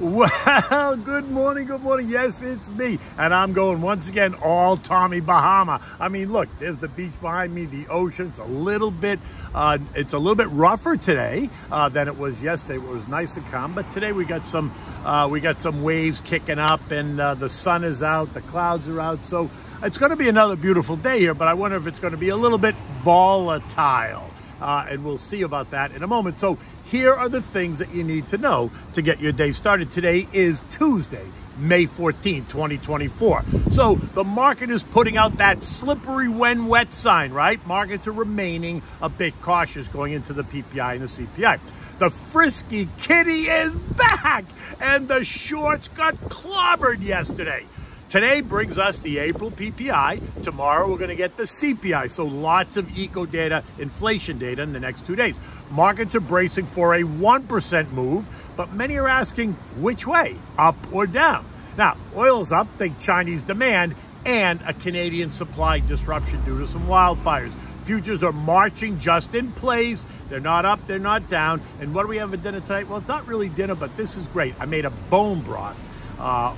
Well, good morning, good morning. Yes, it's me. And I'm going once again all Tommy Bahama. I mean, look, there's the beach behind me, the ocean. It's a little bit rougher today than it was yesterday. It was nice and calm, but today we got some waves kicking up, and the sun is out, the clouds are out. So it's going to be another beautiful day here, but I wonder if it's going to be a little bit volatile. And we'll see about that in a moment. So here are the things that you need to know to get your day started. Today is Tuesday, May 14, 2024. So the market is putting out that slippery when wet sign, right? Markets are remaining a bit cautious going into the PPI and the CPI. The frisky kitty is back, and the shorts got clobbered yesterday. Today brings us the April PPI. Tomorrow we're going to get the CPI. So lots of eco data, inflation data in the next 2 days. Markets are bracing for a 1% move, but many are asking which way, up or down. Now, oil's up, think Chinese demand, and a Canadian supply disruption due to some wildfires. Futures are marching just in place. They're not up, they're not down. And what do we have for dinner tonight? Well, it's not really dinner, but this is great. I made a bone broth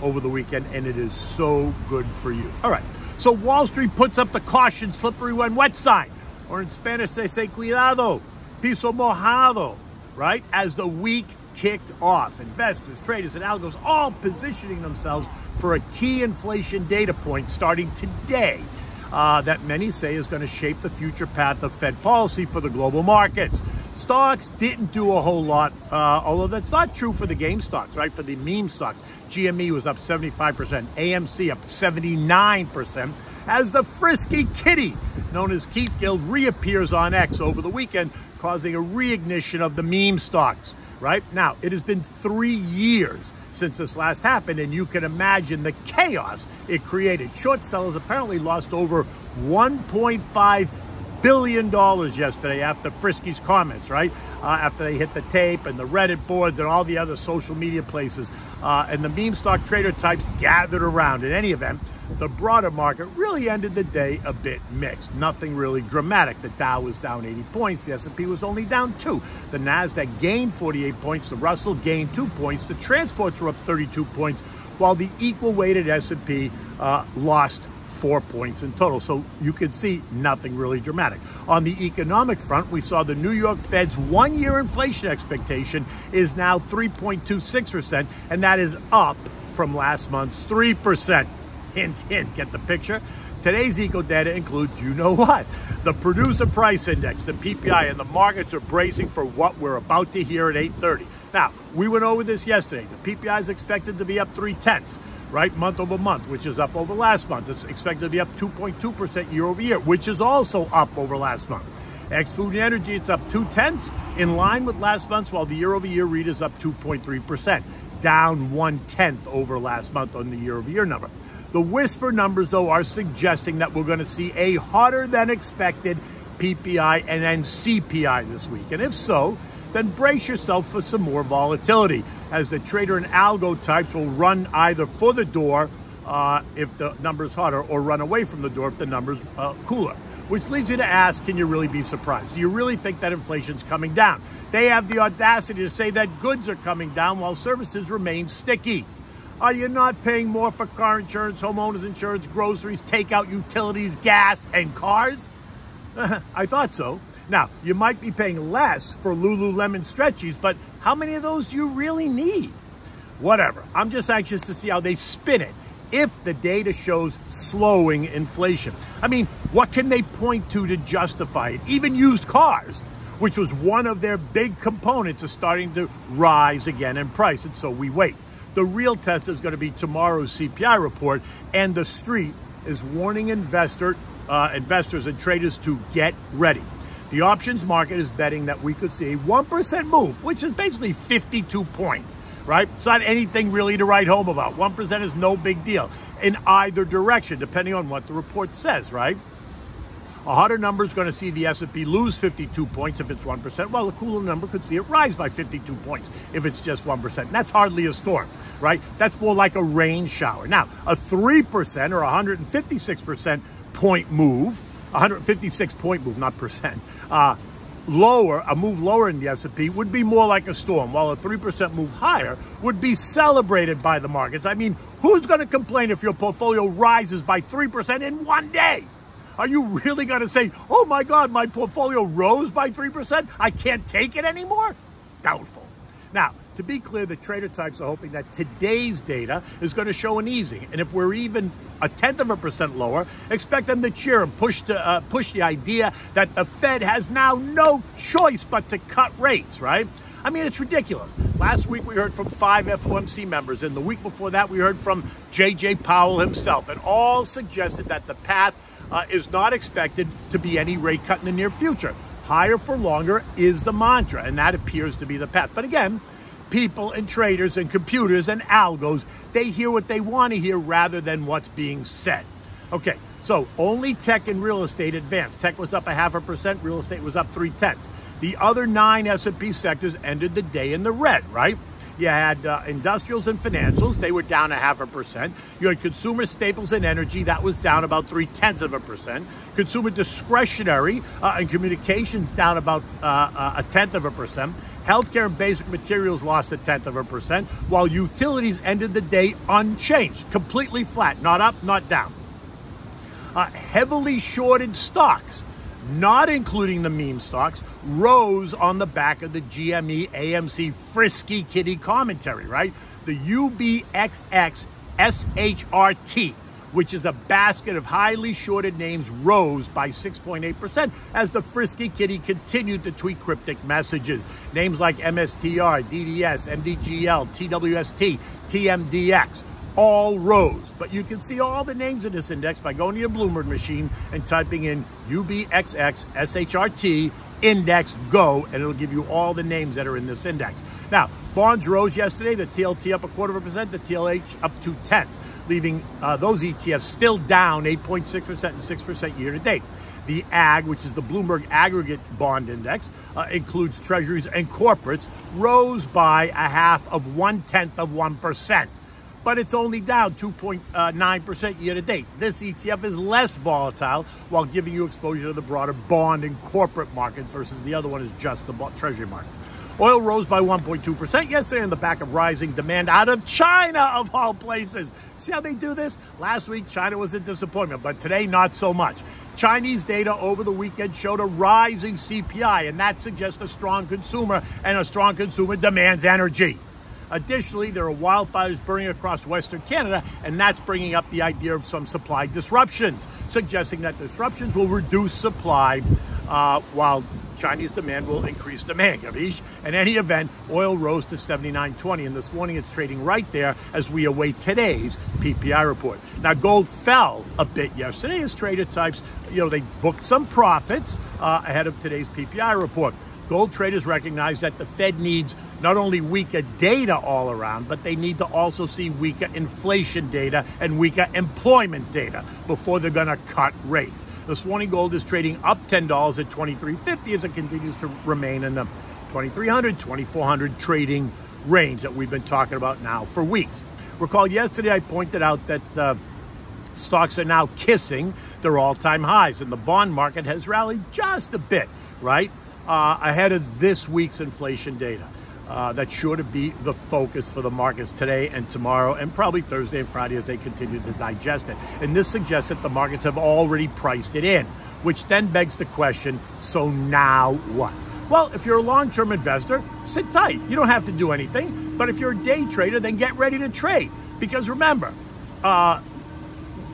over the weekend, and it is so good for you. All right, so Wall Street puts up the caution slippery when wet sign, or in Spanish they say cuidado, piso mojado, right? As the week kicked off, investors, traders, and algos all positioning themselves for a key inflation data point starting today that many say is going to shape the future path of Fed policy for the global markets. Stocks didn't do a whole lot, although that's not true for the game stocks, right? For the meme stocks, GME was up 75%, AMC up 79%, as the frisky kitty, known as Keith Gill, reappears on X over the weekend, causing a reignition of the meme stocks, right? Now, it has been 3 years since this last happened, and you can imagine the chaos it created. Short sellers apparently lost over $1.5 billion yesterday after Frisky's comments, right? After they hit the tape and the Reddit boards and all the other social media places, and the meme stock trader types gathered around. In any event, the broader market really ended the day a bit mixed. Nothing really dramatic. The Dow was down 80 points. The S&P was only down 2. The NASDAQ gained 48 points. The Russell gained 2 points. The transports were up 32 points, while the equal-weighted S&P lost 4 points in total. So you can see nothing really dramatic. On the economic front, we saw the New York Fed's one-year inflation expectation is now 3.26%, and that is up from last month's 3%. Hint, hint, get the picture? Today's eco data includes, you know what? The Producer Price Index, the PPI, and the markets are bracing for what we're about to hear at 8:30. Now, we went over this yesterday. The PPI is expected to be up 0.3, right, month over month, which is up over last month. It's expected to be up 2.2% year over year, which is also up over last month. Ex-food and energy, it's up 0.2, in line with last month's, while the year over year read is up 2.3%, down 1/10 over last month on the year over year number. The whisper numbers, though, are suggesting that we're going to see a hotter than expected PPI and then CPI this week. And if so, then brace yourself for some more volatility, as the trader and algo types will run either for the door if the number's hotter, or run away from the door if the number's cooler. Which leads you to ask, can you really be surprised? Do you really think that inflation's coming down? They have the audacity to say that goods are coming down while services remain sticky. Are you not paying more for car insurance, homeowners insurance, groceries, takeout, utilities, gas, and cars? I thought so. Now, you might be paying less for Lululemon stretchies, but how many of those do you really need? Whatever. I'm just anxious to see how they spin it if the data shows slowing inflation. I mean, what can they point to justify it? Even used cars, which was one of their big components, are starting to rise again in price, and so we wait. The real test is going to be tomorrow's CPI report, and the street is warning investors and traders to get ready. The options market is betting that we could see a 1% move, which is basically 52 points, right? It's not anything really to write home about. 1% is no big deal in either direction, depending on what the report says, right? A hotter number is going to see the S&P lose 52 points if it's 1%, while a cooler number could see it rise by 52 points if it's just 1%. And that's hardly a storm, right? That's more like a rain shower. Now, a 3% or 156% point move, 156 point move, not percent, lower, a move lower in the S&P would be more like a storm, while a 3% move higher would be celebrated by the markets. I mean, who's going to complain if your portfolio rises by 3% in one day? Are you really going to say, oh my God, my portfolio rose by 3%? I can't take it anymore? Doubtful. Now, to be clear, the trader types are hoping that today's data is going to show an easing. And if we're even 0.1% lower, expect them to cheer and push the idea that the Fed has now no choice but to cut rates, right? I mean, it's ridiculous. Last week, we heard from 5 FOMC members, and the week before that, we heard from J.J. Powell himself, and all suggested that the path is not expected to be any rate cut in the near future. Higher for longer is the mantra, and that appears to be the path. But again, people and traders and computers and algos, they hear what they want to hear rather than what's being said. Okay, so only tech and real estate advanced. Tech was up 0.5%, real estate was up 0.3. The other 9 S&P sectors ended the day in the red, right? You had industrials and financials, they were down 0.5%. You had consumer staples and energy, that was down about 0.3%. Consumer discretionary and communications down about 0.1%. Healthcare and basic materials lost 0.1%, while utilities ended the day unchanged, completely flat, not up, not down. Heavily shorted stocks, not including the meme stocks, rose on the back of the GME AMC Frisky Kitty commentary, right? The UBXXSHRT, which is a basket of highly shorted names, rose by 6.8% as the Frisky Kitty continued to tweet cryptic messages. Names like MSTR, DDS, MDGL, TWST, TMDX, all rose. But you can see all the names in this index by going to your Bloomberg machine and typing in UBXXSHRT index go, and it'll give you all the names that are in this index. Now, bonds rose yesterday, the TLT up 0.25%, the TLH up 0.2, leaving those ETFs still down 8.6% and 6% year to date. The AG, which is the Bloomberg Aggregate Bond Index, includes treasuries and corporates, rose by 0.1%. But it's only down 2.9% year to date. This ETF is less volatile while giving you exposure to the broader bond and corporate markets versus the other one is just the treasury market. Oil rose by 1.2% yesterday on the back of rising demand out of China, of all places. See how they do this? Last week, China was a disappointment, but today, not so much. Chinese data over the weekend showed a rising CPI, and that suggests a strong consumer, and a strong consumer demands energy. Additionally, there are wildfires burning across Western Canada, and that's bringing up the idea of some supply disruptions, suggesting that disruptions will reduce supply while Chinese demand will increase demand. In any event, oil rose to $79.20, and this morning it's trading right there as we await today's PPI report. Now, gold fell a bit yesterday as trader types, they booked some profits ahead of today's PPI report. Gold traders recognize that the Fed needs not only weaker data all around, but they need to also see weaker inflation data and weaker employment data before they're going to cut rates. This morning, gold is trading up $10 at $23.50 as it continues to remain in the 2,300, 2,400 trading range that we've been talking about now for weeks. Recall yesterday I pointed out that stocks are now kissing their all-time highs, and the bond market has rallied just a bit, right? Ahead of this week's inflation data. That's sure to be the focus for the markets today and tomorrow and probably Thursday and Friday as they continue to digest it. And this suggests that the markets have already priced it in, which then begs the question, so now what? Well, if you're a long-term investor, sit tight. You don't have to do anything. But if you're a day trader, then get ready to trade. Because remember,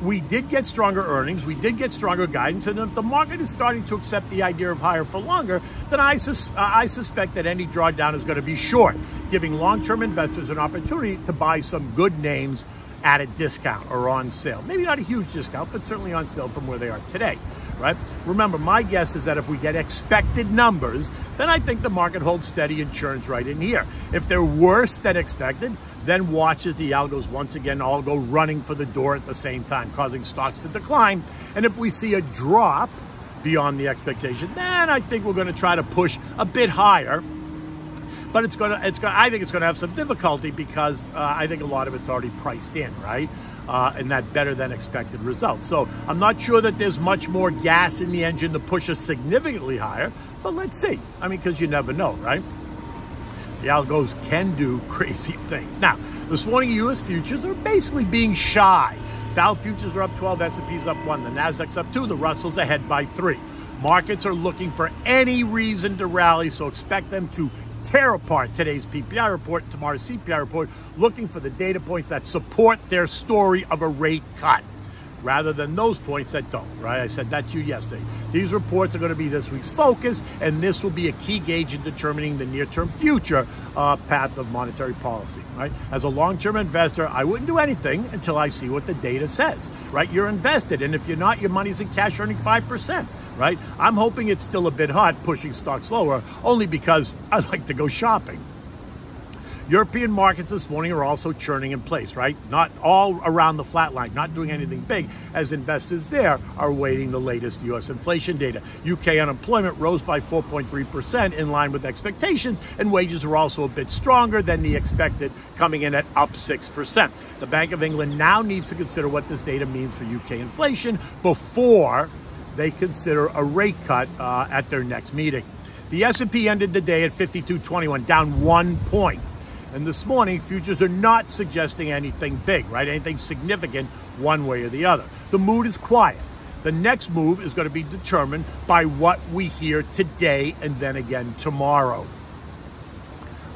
we did get stronger earnings, we did get stronger guidance, and if the market is starting to accept the idea of higher for longer, then I suspect that any drawdown is going to be short, giving long-term investors an opportunity to buy some good names at a discount or on sale. Maybe not a huge discount, but certainly on sale from where they are today, right? Remember, my guess is that if we get expected numbers, then I think the market holds steady and churns right in here. If they're worse than expected, then watch as the algos once again all go running for the door at the same time, causing stocks to decline. And if we see a drop beyond the expectation, then I think we're going to try to push a bit higher. but I think it's gonna have some difficulty because I think a lot of it's already priced in, right? And that better than expected result. So I'm not sure that there's much more gas in the engine to push us significantly higher, but let's see. I mean, because you never know, right? The algos can do crazy things. Now, this morning U.S. futures are basically being shy. Dow futures are up 12, S&P's up 1, the Nasdaq's up 2, the Russell's ahead by 3. Markets are looking for any reason to rally, so expect them to tear apart today's PPI report, tomorrow's CPI report, looking for the data points that support their story of a rate cut, rather than those points that don't, right? I said that to you yesterday. These reports are going to be this week's focus, and this will be a key gauge in determining the near-term future path of monetary policy, right? As a long-term investor, I wouldn't do anything until I see what the data says, right? You're invested, and if you're not, your money's in cash earning 5%. Right? I'm hoping it's still a bit hot, pushing stocks lower, only because I like to go shopping. European markets this morning are also churning in place, right? Not all around the flat line, not doing anything big, as investors there are awaiting the latest U.S. inflation data. UK unemployment rose by 4.3% in line with expectations, and wages are also a bit stronger than the expected, coming in at up 6%. The Bank of England now needs to consider what this data means for UK inflation before they consider a rate cut at their next meeting. The S&P ended the day at 52.21, down 1 point. And this morning, futures are not suggesting anything big, right? Anything significant one way or the other. The mood is quiet. The next move is going to be determined by what we hear today and then again tomorrow.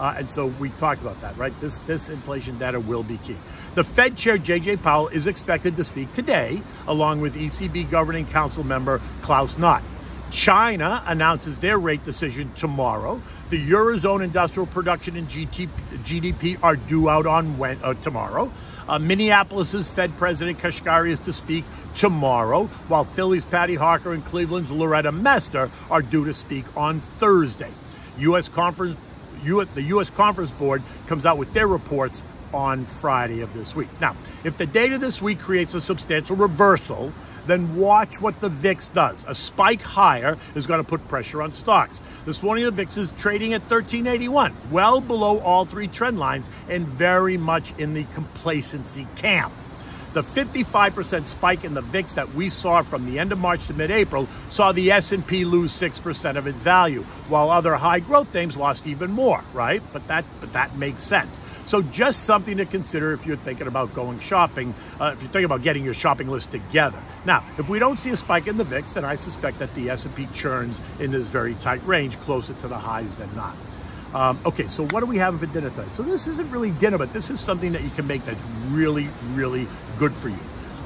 And so we talked about that, right? This inflation data will be key. The Fed Chair, J.J. Powell, is expected to speak today, along with ECB Governing Council member Klaus Knott. China announces their rate decision tomorrow. The Eurozone industrial production and GDP are due out on tomorrow. Minneapolis's Fed President Kashkari is to speak tomorrow, while Philly's Patty Harker and Cleveland's Loretta Mester are due to speak on Thursday. The U.S. Conference Board comes out with their reports on Friday of this week. Now, if the data this week creates a substantial reversal, then watch what the VIX does. A spike higher is going to put pressure on stocks. This morning, the VIX is trading at 1381, well below all three trend lines and very much in the complacency camp. The 55% spike in the VIX that we saw from the end of March to mid-April saw the S&P lose 6% of its value, while other high-growth names lost even more, right? But that makes sense. So just something to consider if you're thinking about going shopping, if you're thinking about getting your shopping list together. Now, if we don't see a spike in the VIX, then I suspect that the S&P churns in this very tight range, closer to the highs than not. Okay, so what do we have for dinner tonight? So this isn't really dinner, but this is something that you can make that's really, really good for you.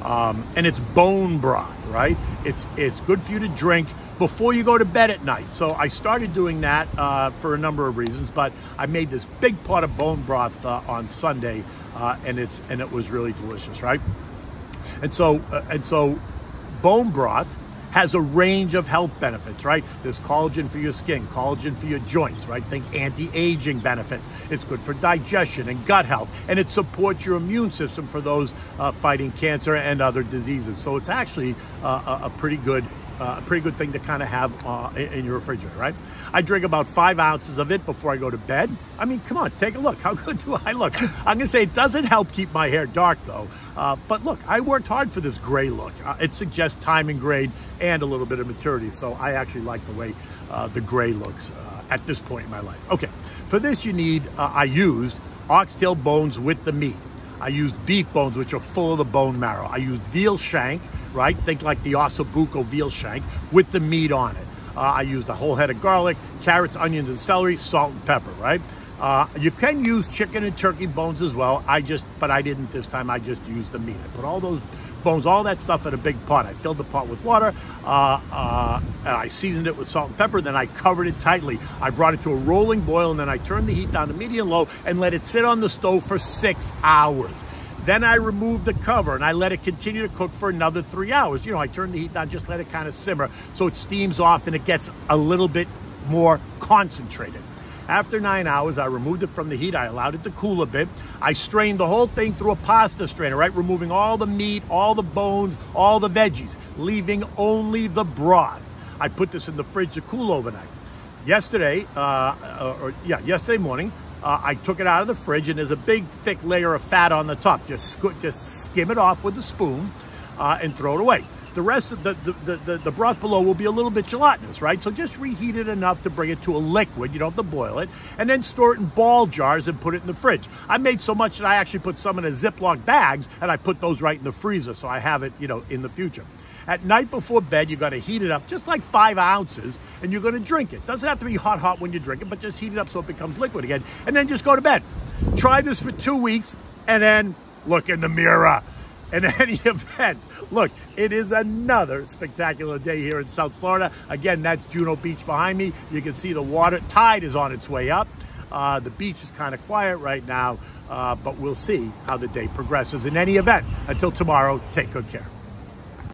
And it's bone broth, right? It's good for you to drink before you go to bed at night. So I started doing that for a number of reasons, but I made this big pot of bone broth on Sunday, and it was really delicious, right? And so bone broth has a range of health benefits, right? There's collagen for your skin, collagen for your joints, right? Think anti-aging benefits. It's good for digestion and gut health, and it supports your immune system for those fighting cancer and other diseases. So it's actually a pretty good thing to kind of have in your refrigerator, right? I drink about 5 ounces of it before I go to bed. I mean, come on, take a look. How good do I look? I'm gonna say it doesn't help keep my hair dark though. But look, I worked hard for this gray look. It suggests time and grade and a little bit of maturity. So I actually like the way the gray looks at this point in my life. Okay, for this you need, I used oxtail bones with the meat. I used beef bones, which are full of the bone marrow. I used veal shank, right? Think like the ossobuco veal shank with the meat on it. I used a whole head of garlic, carrots, onions, and celery, salt and pepper, right? You can use chicken and turkey bones as well. But I didn't this time. I just used the meat. I put all those bones, all that stuff in a big pot. I filled the pot with water, and I seasoned it with salt and pepper. Then I covered it tightly. I brought it to a rolling boil, and then I turned the heat down to medium-low and let it sit on the stove for 6 hours. Then I removed the cover and I let it continue to cook for another 3 hours. You know, I turned the heat down, just let it kind of simmer so it steams off and it gets a little bit more concentrated. After 9 hours, I removed it from the heat. I allowed it to cool a bit. I strained the whole thing through a pasta strainer, right? Removing all the meat, all the bones, all the veggies, leaving only the broth. I put this in the fridge to cool overnight. yesterday, yesterday morning, I took it out of the fridge, and there's a big thick layer of fat on the top. Just skim it off with a spoon and throw it away. The rest of the broth below will be a little bit gelatinous, right? So just reheat it enough to bring it to a liquid. You don't have to boil it. And then store it in ball jars and put it in the fridge. I made so much that I actually put some in a Ziploc bags, and I put those right in the freezer, so I have it, in the future. At night before bed, you got to heat it up just like 5 ounces, and you're going to drink it. Doesn't have to be hot when you drink it, but just heat it up so it becomes liquid again, and then just go to bed. Try this for 2 weeks, and then look in the mirror. In any event, look, it is another spectacular day here in South Florida. Again, that's Juno Beach behind me. You can see the water tide is on its way up. The beach is kind of quiet right now, but we'll see how the day progresses. In any event, until tomorrow, take good care.